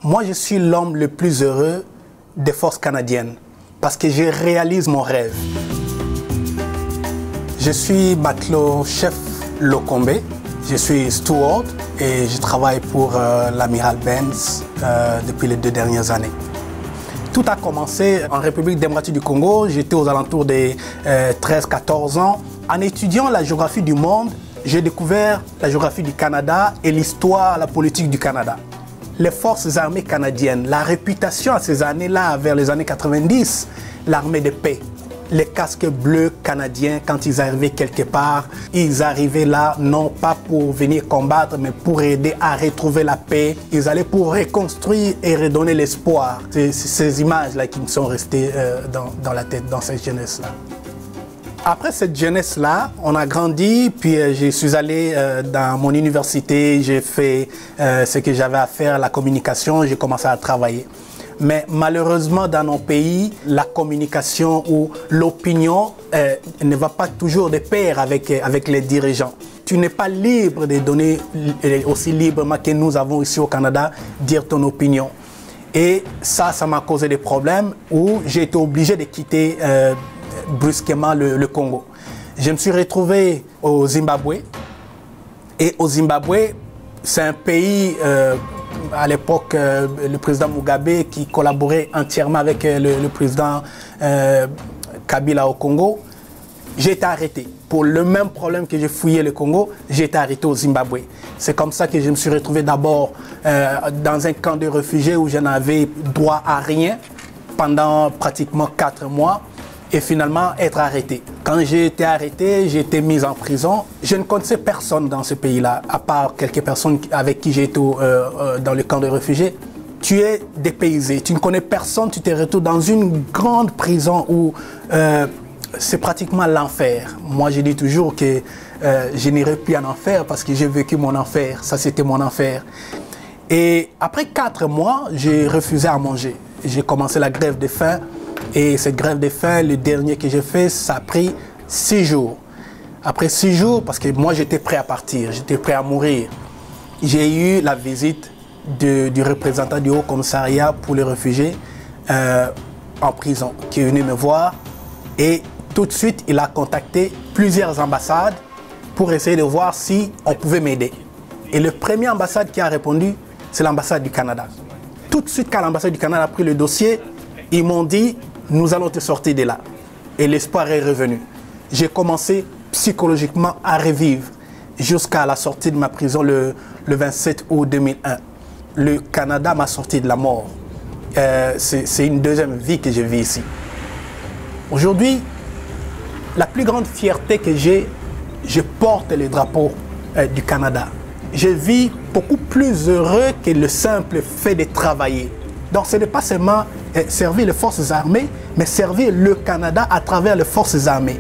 Moi, je suis l'homme le plus heureux des forces canadiennes parce que je réalise mon rêve. Je suis matelot-chef Lokombe, je suis steward et je travaille pour l'amiral Benz depuis les 2 dernières années. Tout a commencé en République démocratique du Congo, j'étais aux alentours des 13-14 ans. En étudiant la géographie du monde, j'ai découvert la géographie du Canada et l'histoire, la politique du Canada. Les forces armées canadiennes, la réputation à ces années-là, vers les années 90, l'armée de paix. Les casques bleus canadiens, quand ils arrivaient quelque part, ils arrivaient là non pas pour venir combattre, mais pour aider à retrouver la paix. Ils allaient pour reconstruire et redonner l'espoir. C'est ces images-là qui me sont restées dans la tête, dans cette jeunesse-là. Après cette jeunesse-là, on a grandi, puis je suis allé dans mon université, j'ai fait ce que j'avais à faire, la communication, j'ai commencé à travailler. Mais malheureusement, dans nos pays, la communication ou l'opinion ne va pas toujours de pair avec les dirigeants. Tu n'es pas libre de donner aussi librement que nous avons ici au Canada, dire ton opinion. Et ça m'a causé des problèmes où j'ai été obligé de quitter brusquement le Congo. Je me suis retrouvé au Zimbabwe. Et au Zimbabwe, c'est un pays... à l'époque, le président Mugabe qui collaborait entièrement avec le président Kabila au Congo, j'ai été arrêté. Pour le même problème que j'ai fouillé le Congo, j'ai été arrêté au Zimbabwe. C'est comme ça que je me suis retrouvé d'abord dans un camp de réfugiés où je n'avais droit à rien pendant pratiquement 4 mois et finalement être arrêté. Quand j'ai été arrêté, j'ai été mis en prison. Je ne connaissais personne dans ce pays-là, à part quelques personnes avec qui j'ai été dans le camp de réfugiés. Tu es dépaysé, tu ne connais personne, tu te retrouves dans une grande prison où c'est pratiquement l'enfer. Moi, je dis toujours que je n'irai plus en enfer parce que j'ai vécu mon enfer. Ça, c'était mon enfer. Et après 4 mois, j'ai refusé à manger. J'ai commencé la grève de faim. Et cette grève de faim, le dernier que j'ai fait, ça a pris 6 jours. Après 6 jours, parce que moi j'étais prêt à partir, j'étais prêt à mourir, j'ai eu la visite du représentant du Haut Commissariat pour les réfugiés en prison, qui est venu me voir. Et tout de suite, il a contacté plusieurs ambassades pour essayer de voir si on pouvait m'aider. Et le premier ambassade qui a répondu, c'est l'ambassade du Canada. Tout de suite, quand l'ambassade du Canada a pris le dossier, ils m'ont dit, nous allons te sortir de là. Et l'espoir est revenu. J'ai commencé psychologiquement à revivre jusqu'à la sortie de ma prison le 27 août 2001. Le Canada m'a sorti de la mort. C'est une deuxième vie que je vis ici. Aujourd'hui, la plus grande fierté que j'ai, je porte le drapeau du Canada. Je vis beaucoup plus heureux que le simple fait de travailler. Donc ce n'est pas seulement servir les forces armées, mais servir le Canada à travers les forces armées.